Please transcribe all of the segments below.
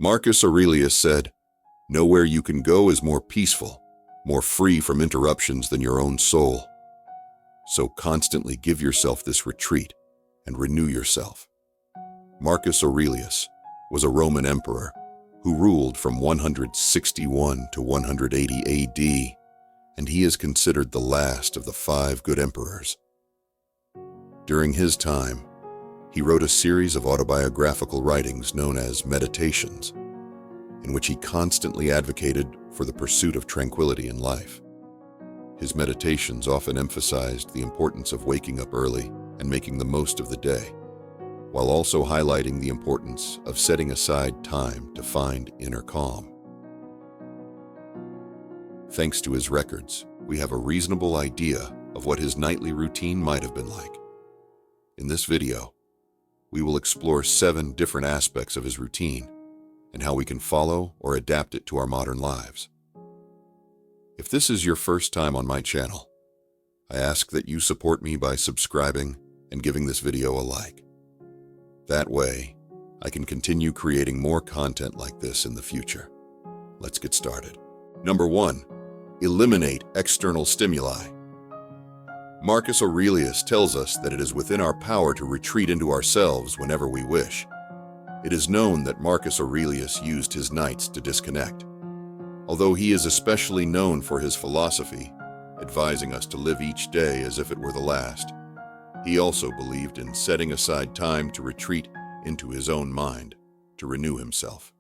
Marcus Aurelius said, "Nowhere you can go is more peaceful, more free from interruptions than your own soul." So constantly give yourself this retreat and renew yourself. Marcus Aurelius was a Roman emperor who ruled from 161 to 180 AD, and he is considered the last of the 5 good emperors. During his time, he wrote a series of autobiographical writings known as Meditations, in which he constantly advocated for the pursuit of tranquility in life. His meditations often emphasized the importance of waking up early and making the most of the day, while also highlighting the importance of setting aside time to find inner calm. Thanks to his records, we have a reasonable idea of what his nightly routine might have been like. In this video, we will explore 7 different aspects of his routine and how we can follow or adapt it to our modern lives. If this is your first time on my channel, I ask that you support me by subscribing and giving this video a like. That way, I can continue creating more content like this in the future. Let's get started. Number 1. Eliminate external stimuli. Marcus Aurelius tells us that it is within our power to retreat into ourselves whenever we wish. It is known that Marcus Aurelius used his nights to disconnect. Although he is especially known for his philosophy, advising us to live each day as if it were the last, he also believed in setting aside time to retreat into his own mind, to renew himself.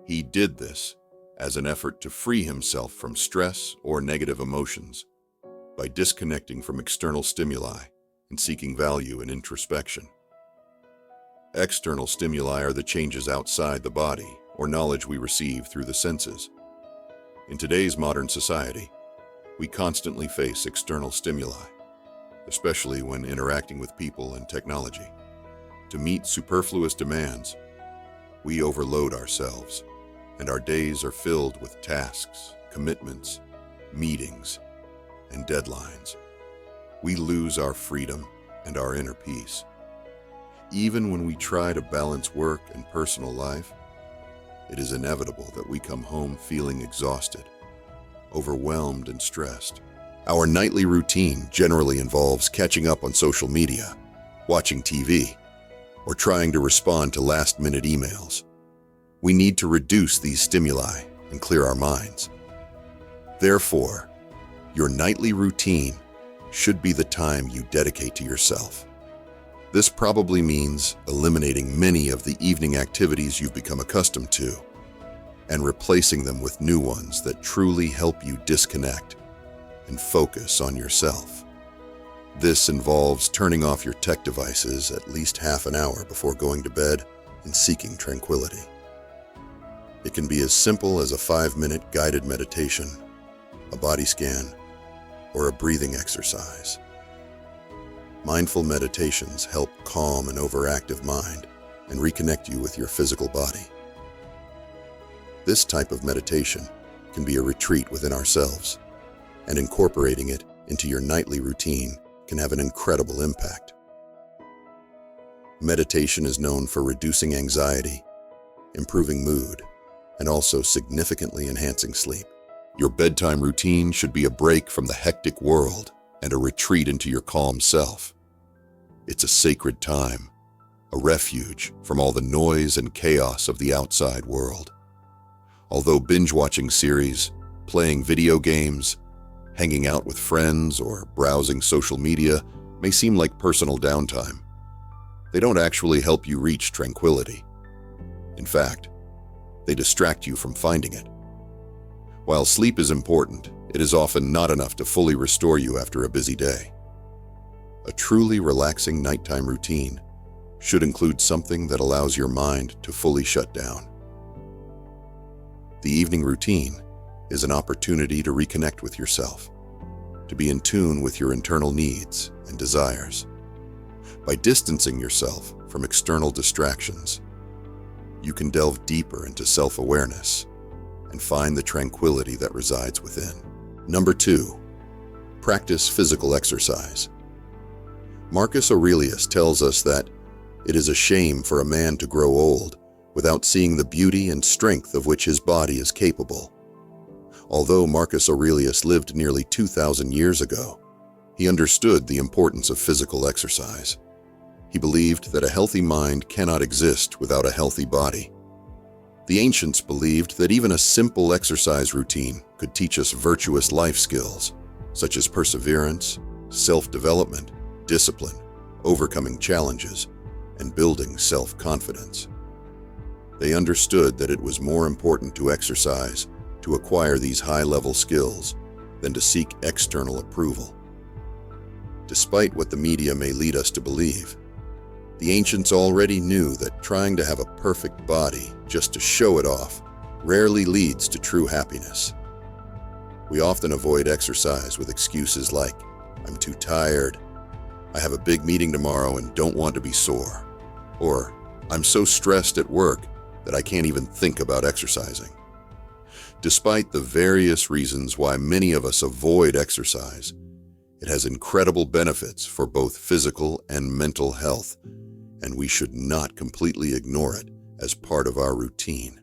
He did this as an effort to free himself from stress or negative emotions, by disconnecting from external stimuli and seeking value in introspection. External stimuli are the changes outside the body or knowledge we receive through the senses. In today's modern society, we constantly face external stimuli, especially when interacting with people and technology. To meet superfluous demands, we overload ourselves, and our days are filled with tasks, commitments, meetings, and deadlines. We lose our freedom and our inner peace. Even when we try to balance work and personal life, it is inevitable that we come home feeling exhausted, overwhelmed, and stressed. Our nightly routine generally involves catching up on social media, watching TV, or trying to respond to last-minute emails. We need to reduce these stimuli and clear our minds. Therefore, your nightly routine should be the time you dedicate to yourself. This probably means eliminating many of the evening activities you've become accustomed to and replacing them with new ones that truly help you disconnect and focus on yourself. This involves turning off your tech devices at least half an hour before going to bed and seeking tranquility. It can be as simple as a 5-minute guided meditation, a body scan, or a breathing exercise. Mindful meditations help calm an overactive mind and reconnect you with your physical body. This type of meditation can be a retreat within ourselves, and incorporating it into your nightly routine can have an incredible impact. Meditation is known for reducing anxiety, improving mood, and also significantly enhancing sleep. Your bedtime routine should be a break from the hectic world and a retreat into your calm self. It's a sacred time, a refuge from all the noise and chaos of the outside world. Although binge-watching series, playing video games, hanging out with friends, or browsing social media may seem like personal downtime, they don't actually help you reach tranquility. In fact, they distract you from finding it. While sleep is important, it is often not enough to fully restore you after a busy day. A truly relaxing nighttime routine should include something that allows your mind to fully shut down. The evening routine is an opportunity to reconnect with yourself, to be in tune with your internal needs and desires. By distancing yourself from external distractions, you can delve deeper into self-awareness and find the tranquility that resides within. Number 2, practice physical exercise. Marcus Aurelius tells us that it is a shame for a man to grow old without seeing the beauty and strength of which his body is capable. Although Marcus Aurelius lived nearly 2,000 years ago, he understood the importance of physical exercise. He believed that a healthy mind cannot exist without a healthy body. The ancients believed that even a simple exercise routine could teach us virtuous life skills, such as perseverance, self-development, discipline, overcoming challenges, and building self-confidence. They understood that it was more important to exercise to acquire these high-level skills than to seek external approval. Despite what the media may lead us to believe, the ancients already knew that trying to have a perfect body just to show it off rarely leads to true happiness. We often avoid exercise with excuses like, "I'm too tired," "I have a big meeting tomorrow and don't want to be sore," or "I'm so stressed at work that I can't even think about exercising." Despite the various reasons why many of us avoid exercise, it has incredible benefits for both physical and mental health, and we should not completely ignore it as part of our routine.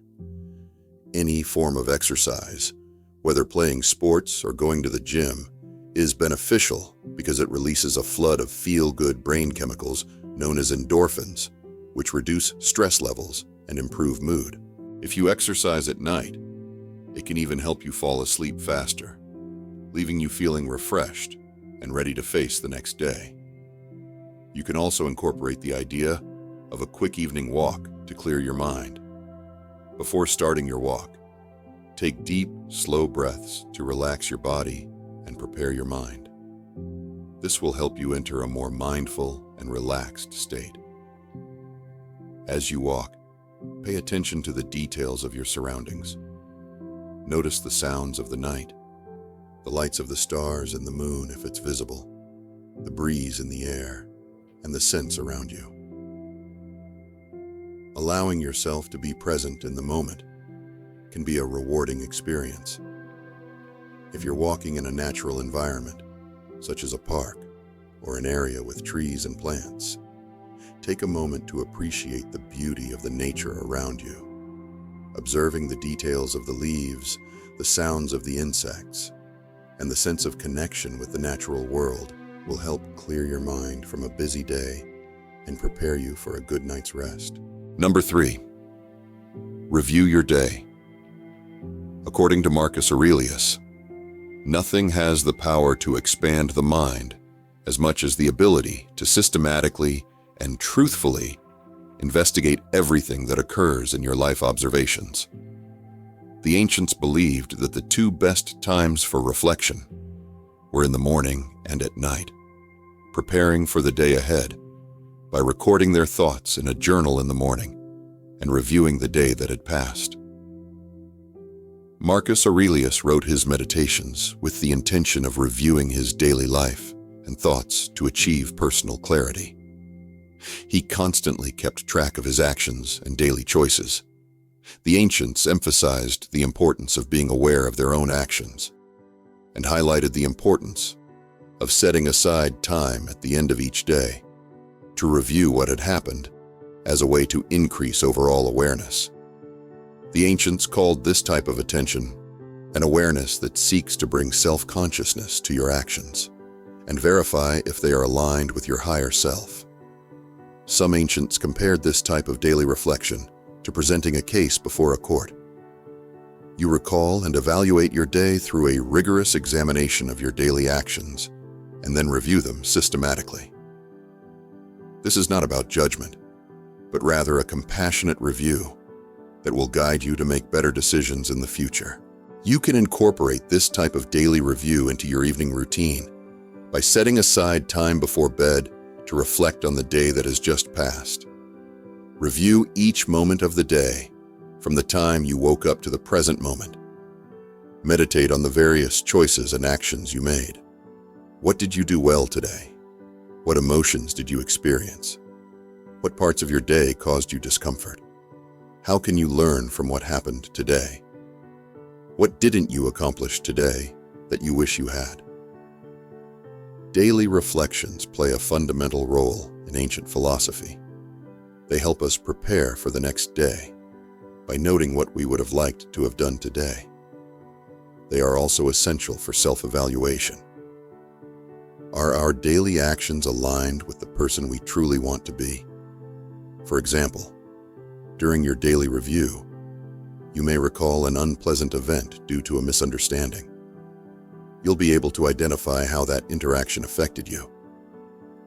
Any form of exercise, whether playing sports or going to the gym, is beneficial because it releases a flood of feel-good brain chemicals known as endorphins, which reduce stress levels and improve mood. If you exercise at night, it can even help you fall asleep faster, leaving you feeling refreshed and ready to face the next day. You can also incorporate the idea of a quick evening walk to clear your mind. Before starting your walk, take deep, slow breaths to relax your body and prepare your mind. This will help you enter a more mindful and relaxed state. As you walk, pay attention to the details of your surroundings. Notice the sounds of the night, the lights of the stars and the moon if it's visible, the breeze in the air, and the scents around you. Allowing yourself to be present in the moment can be a rewarding experience. If you're walking in a natural environment, such as a park or an area with trees and plants, take a moment to appreciate the beauty of the nature around you. Observing the details of the leaves, the sounds of the insects, and the sense of connection with the natural world will help clear your mind from a busy day and prepare you for a good night's rest. Number 3, review your day. According to Marcus Aurelius, nothing has the power to expand the mind as much as the ability to systematically and truthfully investigate everything that occurs in your life observations. The ancients believed that the two best times for reflection were in the morning and at night, preparing for the day ahead by recording their thoughts in a journal in the morning and reviewing the day that had passed. Marcus Aurelius wrote his meditations with the intention of reviewing his daily life and thoughts to achieve personal clarity. He constantly kept track of his actions and daily choices. The ancients emphasized the importance of being aware of their own actions and highlighted the importance of setting aside time at the end of each day to review what had happened as a way to increase overall awareness. The ancients called this type of attention an awareness that seeks to bring self-consciousness to your actions and verify if they are aligned with your higher self. Some ancients compared this type of daily reflection to presenting a case before a court. You recall and evaluate your day through a rigorous examination of your daily actions and then review them systematically. This is not about judgment, but rather a compassionate review that will guide you to make better decisions in the future. You can incorporate this type of daily review into your evening routine by setting aside time before bed to reflect on the day that has just passed. Review each moment of the day, from the time you woke up to the present moment. Meditate on the various choices and actions you made. What did you do well today? What emotions did you experience? What parts of your day caused you discomfort? How can you learn from what happened today? What didn't you accomplish today that you wish you had? Daily reflections play a fundamental role in ancient philosophy. They help us prepare for the next day by noting what we would have liked to have done today. They are also essential for self-evaluation. Are our daily actions aligned with the person we truly want to be? For example, during your daily review, you may recall an unpleasant event due to a misunderstanding. You'll be able to identify how that interaction affected you,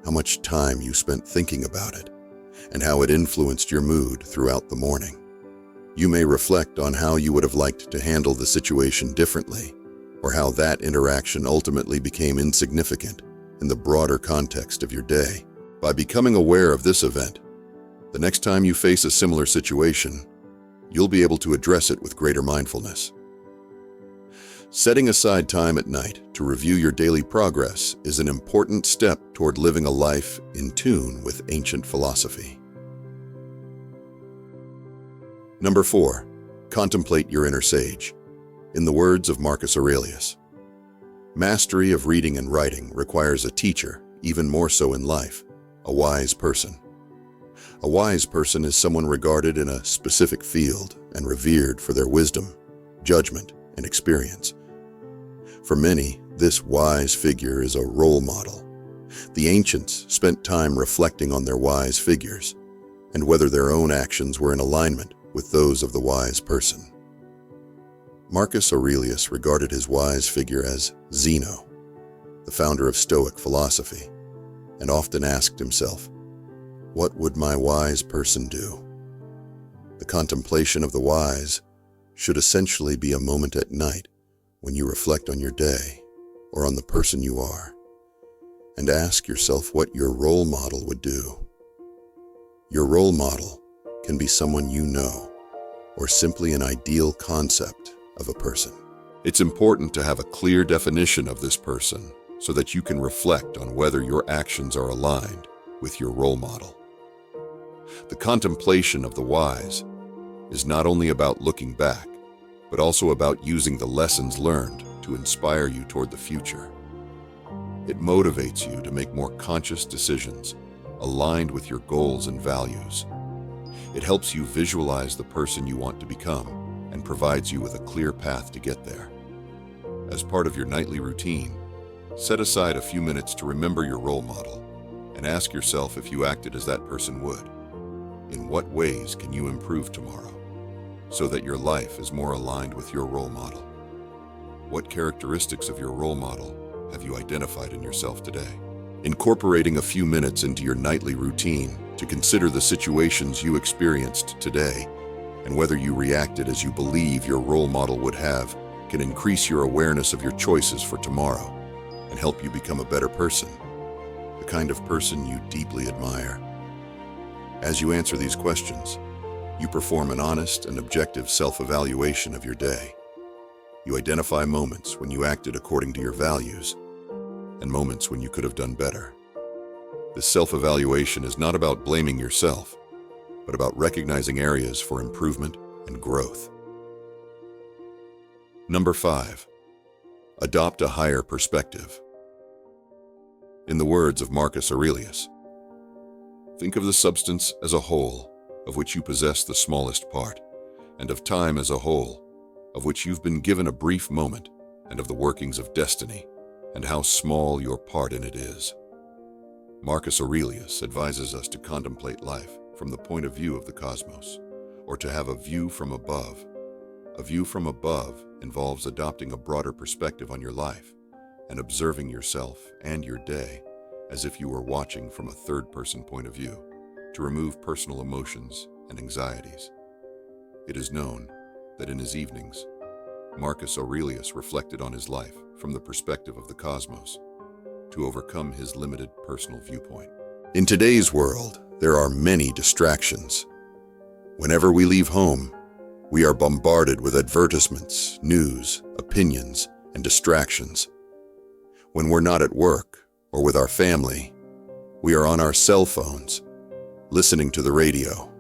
how much time you spent thinking about it, and how it influenced your mood throughout the morning. You may reflect on how you would have liked to handle the situation differently, or how that interaction ultimately became insignificant in the broader context of your day. By becoming aware of this event, the next time you face a similar situation, you'll be able to address it with greater mindfulness. Setting aside time at night to review your daily progress is an important step toward living a life in tune with ancient philosophy. Number 4, contemplate your inner sage. In the words of Marcus Aurelius, mastery of reading and writing requires a teacher, even more so in life, a wise person. A wise person is someone regarded in a specific field and revered for their wisdom, judgment, and experience. For many, this wise figure is a role model. The ancients spent time reflecting on their wise figures and whether their own actions were in alignment with those of the wise person. Marcus Aurelius regarded his wise figure as Zeno, the founder of Stoic philosophy, and often asked himself, "What would my wise person do?" The contemplation of the wise should essentially be a moment at night when you reflect on your day or on the person you are, and ask yourself what your role model would do. Your role model can be someone you know, or simply an ideal concept of a person. It's important to have a clear definition of this person so that you can reflect on whether your actions are aligned with your role model. The contemplation of the wise is not only about looking back, but also about using the lessons learned to inspire you toward the future. It motivates you to make more conscious decisions aligned with your goals and values. It helps you visualize the person you want to become and provides you with a clear path to get there. As part of your nightly routine, set aside a few minutes to remember your role model and ask yourself if you acted as that person would. In what ways can you improve tomorrow so that your life is more aligned with your role model? What characteristics of your role model have you identified in yourself today? Incorporating a few minutes into your nightly routine to consider the situations you experienced today and whether you reacted as you believe your role model would have can increase your awareness of your choices for tomorrow and help you become a better person, the kind of person you deeply admire. As you answer these questions, you perform an honest and objective self-evaluation of your day. You identify moments when you acted according to your values and moments when you could have done better. This self-evaluation is not about blaming yourself, but about recognizing areas for improvement and growth. Number 5, adopt a higher perspective. In the words of Marcus Aurelius, think of the substance as a whole, of which you possess the smallest part, and of time as a whole, of which you've been given a brief moment, and of the workings of destiny, and how small your part in it is. Marcus Aurelius advises us to contemplate life from the point of view of the cosmos, or to have a view from above. A view from above involves adopting a broader perspective on your life and observing yourself and your day as if you were watching from a third-person point of view to remove personal emotions and anxieties. It is known that in his evenings, Marcus Aurelius reflected on his life from the perspective of the cosmos to overcome his limited personal viewpoint. In today's world, there are many distractions. Whenever we leave home, we are bombarded with advertisements, news, opinions, and distractions. When we're not at work or with our family, we are on our cell phones, listening to the radio,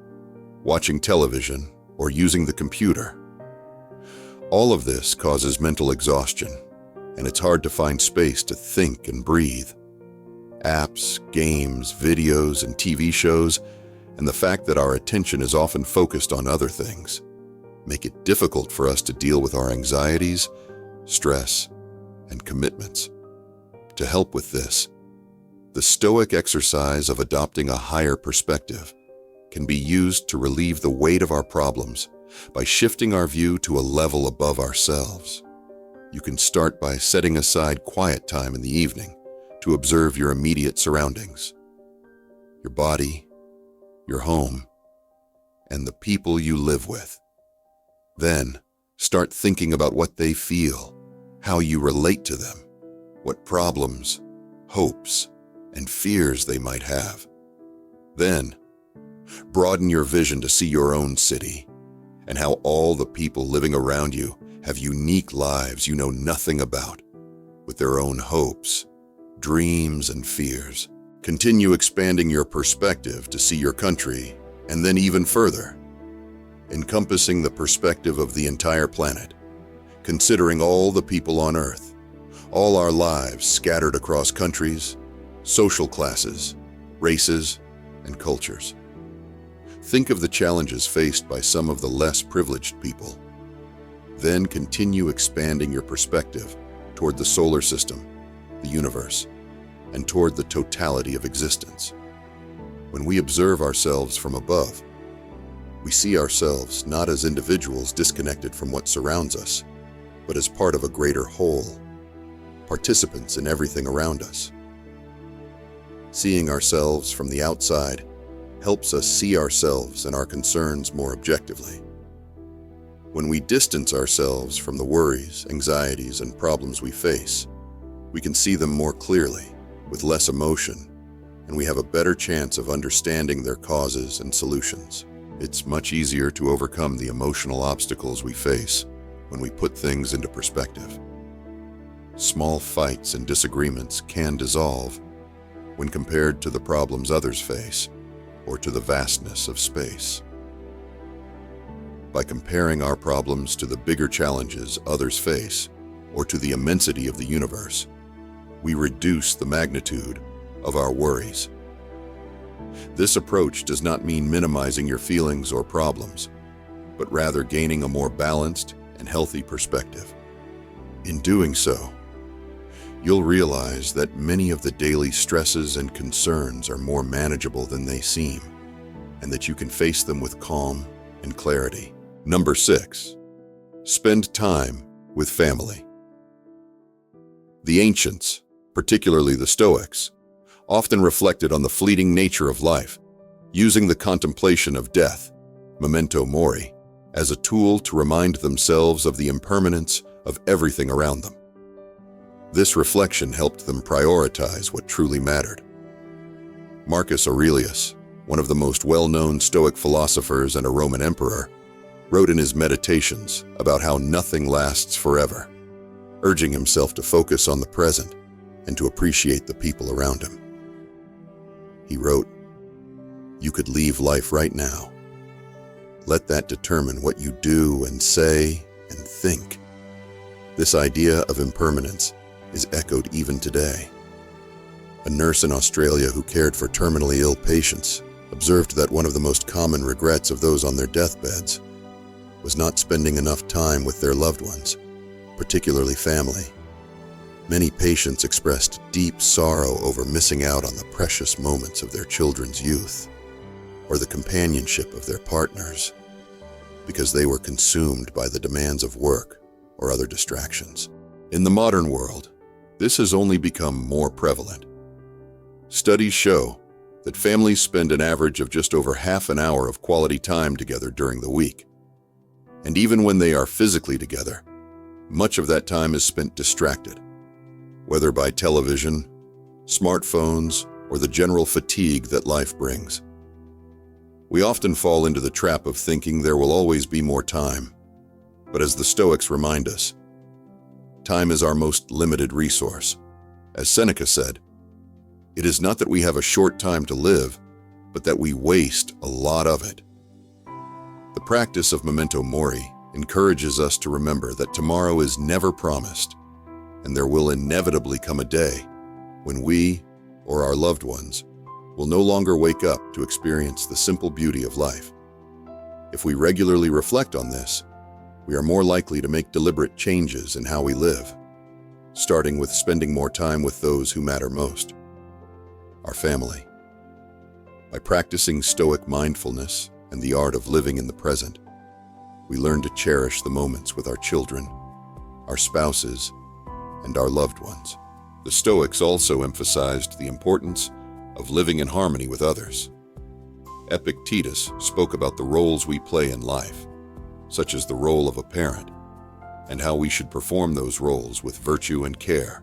watching television, or using the computer. All of this causes mental exhaustion, and it's hard to find space to think and breathe. Apps, games, videos, and TV shows, and the fact that our attention is often focused on other things, make it difficult for us to deal with our anxieties, stress, and commitments. To help with this, the Stoic exercise of adopting a higher perspective can be used to relieve the weight of our problems by shifting our view to a level above ourselves. You can start by setting aside quiet time in the evening to observe your immediate surroundings, your body, your home, and the people you live with. Then, start thinking about what they feel, how you relate to them, what problems, hopes, and fears they might have. Then, broaden your vision to see your own city and how all the people living around you have unique lives you know nothing about, with their own hopes, dreams, and fears. Continue expanding your perspective to see your country, and then even further, encompassing the perspective of the entire planet, considering all the people on Earth, all our lives scattered across countries, social classes, races, and cultures. Think of the challenges faced by some of the less privileged people. Then continue expanding your perspective toward the solar system, the universe, and toward the totality of existence. When we observe ourselves from above, we see ourselves not as individuals disconnected from what surrounds us, but as part of a greater whole, participants in everything around us. Seeing ourselves from the outside helps us see ourselves and our concerns more objectively. When we distance ourselves from the worries, anxieties, and problems we face, we can see them more clearly, with less emotion, and we have a better chance of understanding their causes and solutions. It's much easier to overcome the emotional obstacles we face when we put things into perspective. Small fights and disagreements can dissolve when compared to the problems others face or to the vastness of space. By comparing our problems to the bigger challenges others face or to the immensity of the universe, we reduce the magnitude of our worries. This approach does not mean minimizing your feelings or problems, but rather gaining a more balanced and healthy perspective. In doing so, you'll realize that many of the daily stresses and concerns are more manageable than they seem, and that you can face them with calm and clarity. Number 6, spend time with family. The ancients, particularly the Stoics, often reflected on the fleeting nature of life, using the contemplation of death, memento mori, as a tool to remind themselves of the impermanence of everything around them. This reflection helped them prioritize what truly mattered. Marcus Aurelius, one of the most well-known Stoic philosophers and a Roman emperor, wrote in his Meditations about how nothing lasts forever, urging himself to focus on the present and to appreciate the people around him. He wrote, "You could leave life right now. Let that determine what you do and say and think." This idea of impermanence is echoed even today. A nurse in Australia who cared for terminally ill patients observed that one of the most common regrets of those on their deathbeds was not spending enough time with their loved ones, particularly family. Many patients expressed deep sorrow over missing out on the precious moments of their children's youth or the companionship of their partners because they were consumed by the demands of work or other distractions. In the modern world, this has only become more prevalent. Studies show that families spend an average of just over half an hour of quality time together during the week. And even when they are physically together, much of that time is spent distracted, whether by television, smartphones, or the general fatigue that life brings. We often fall into the trap of thinking there will always be more time. But as the Stoics remind us, time is our most limited resource. As Seneca said, "It is not that we have a short time to live, but that we waste a lot of it." The practice of memento mori encourages us to remember that tomorrow is never promised, and there will inevitably come a day when we, or our loved ones, will no longer wake up to experience the simple beauty of life. If we regularly reflect on this, we are more likely to make deliberate changes in how we live, starting with spending more time with those who matter most, our family. By practicing Stoic mindfulness and the art of living in the present, we learn to cherish the moments with our children, our spouses, and our loved ones. The Stoics also emphasized the importance of living in harmony with others. Epictetus spoke about the roles we play in life, such as the role of a parent, and how we should perform those roles with virtue and care.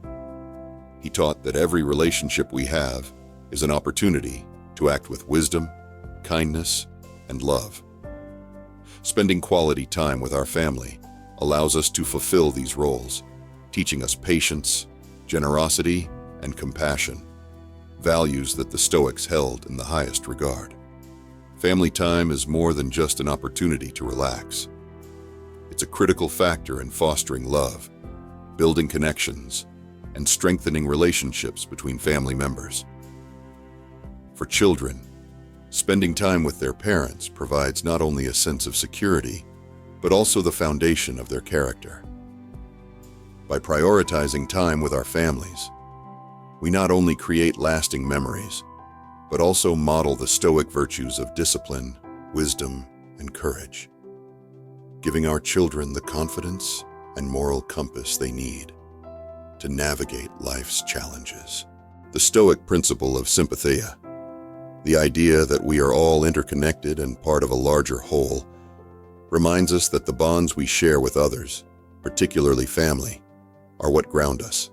He taught that every relationship we have is an opportunity to act with wisdom, kindness, and love. Spending quality time with our family allows us to fulfill these roles, teaching us patience, generosity, and compassion, values that the Stoics held in the highest regard. Family time is more than just an opportunity to relax. It's a critical factor in fostering love, building connections, and strengthening relationships between family members. For children, spending time with their parents provides not only a sense of security, but also the foundation of their character. By prioritizing time with our families, we not only create lasting memories, but also model the Stoic virtues of discipline, wisdom, and courage, giving our children the confidence and moral compass they need to navigate life's challenges. The Stoic principle of sympatheia, the idea that we are all interconnected and part of a larger whole, reminds us that the bonds we share with others, particularly family, are what ground us.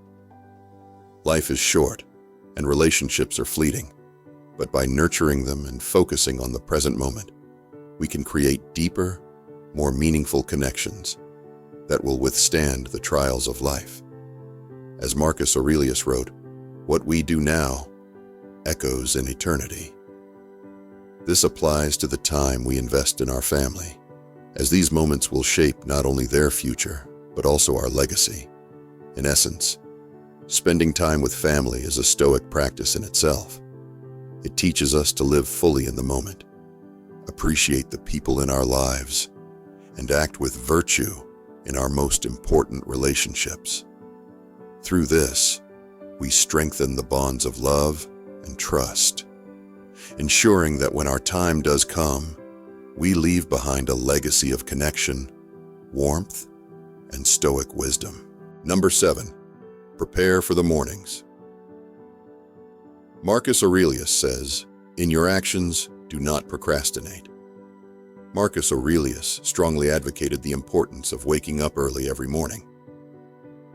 Life is short, and relationships are fleeting, but by nurturing them and focusing on the present moment, we can create deeper, more meaningful connections that will withstand the trials of life. As Marcus Aurelius wrote, "What we do now echoes in eternity." This applies to the time we invest in our family, as these moments will shape not only their future, but also our legacy. In essence, spending time with family is a Stoic practice in itself. It teaches us to live fully in the moment, appreciate the people in our lives, and act with virtue in our most important relationships. Through this, we strengthen the bonds of love and trust, ensuring that when our time does come, we leave behind a legacy of connection, warmth, and Stoic wisdom. Number 7, prepare for the mornings. Marcus Aurelius says, "In your actions, do not procrastinate." Marcus Aurelius strongly advocated the importance of waking up early every morning.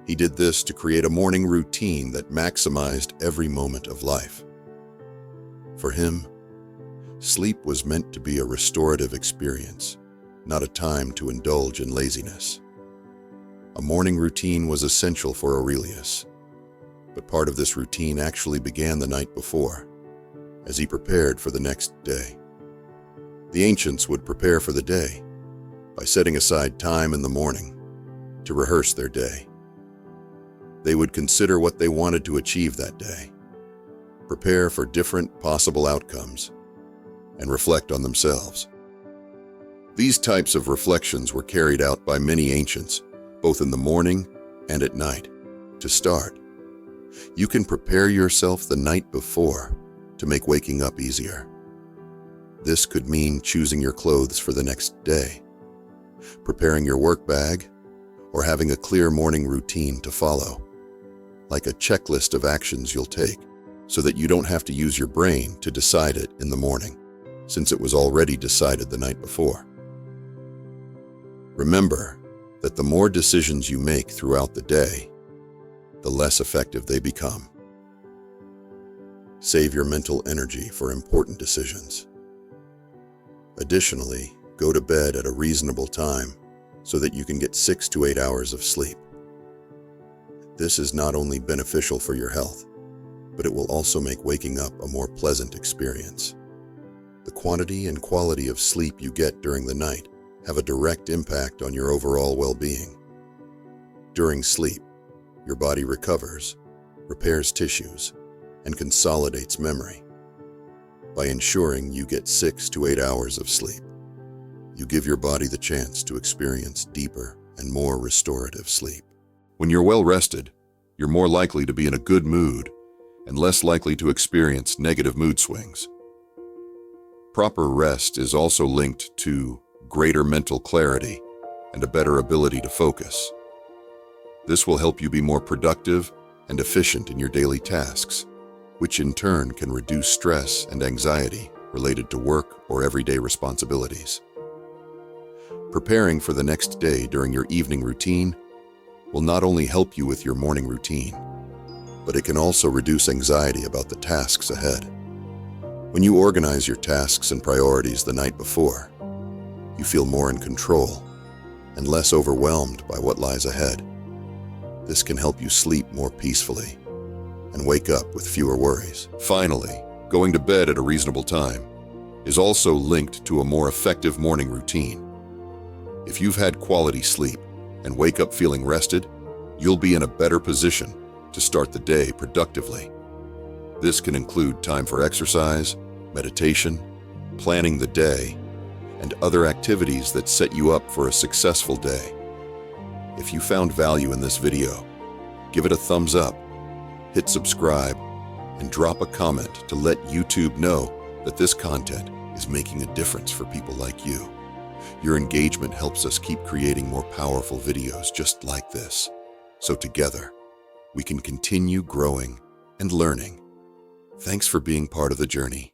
He did this to create a morning routine that maximized every moment of life. For him, sleep was meant to be a restorative experience, not a time to indulge in laziness. A morning routine was essential for Aurelius, but part of this routine actually began the night before, as he prepared for the next day. The ancients would prepare for the day by setting aside time in the morning to rehearse their day. They would consider what they wanted to achieve that day, prepare for different possible outcomes, and reflect on themselves. These types of reflections were carried out by many ancients, both in the morning and at night. To start, you can prepare yourself the night before to make waking up easier. This could mean choosing your clothes for the next day, preparing your work bag, or having a clear morning routine to follow, like a checklist of actions you'll take, so that you don't have to use your brain to decide it in the morning, since it was already decided the night before. Remember that the more decisions you make throughout the day, the less effective they become. Save your mental energy for important decisions. Additionally, go to bed at a reasonable time so that you can get 6 to 8 hours of sleep. This is not only beneficial for your health, but it will also make waking up a more pleasant experience. The quantity and quality of sleep you get during the night have a direct impact on your overall well-being. During sleep, your body recovers, repairs tissues, and consolidates memory. By ensuring you get 6 to 8 hours of sleep, You give your body the chance to experience deeper and more restorative sleep. When you're well rested, you're more likely to be in a good mood and less likely to experience negative mood swings. Proper rest is also linked to greater mental clarity and a better ability to focus. This will help you be more productive and efficient in your daily tasks, which in turn can reduce stress and anxiety related to work or everyday responsibilities. Preparing for the next day during your evening routine will not only help you with your morning routine, but it can also reduce anxiety about the tasks ahead. When you organize your tasks and priorities the night before, you feel more in control and less overwhelmed by what lies ahead. This can help you sleep more peacefully and wake up with fewer worries. Finally, going to bed at a reasonable time is also linked to a more effective morning routine. If you've had quality sleep and wake up feeling rested, you'll be in a better position to start the day productively. This can include time for exercise, meditation, planning the day, and other activities that set you up for a successful day. If you found value in this video, give it a thumbs up, hit subscribe, and drop a comment to let YouTube know that this content is making a difference for people like you. Your engagement helps us keep creating more powerful videos just like this, so together we can continue growing and learning. Thanks for being part of the journey.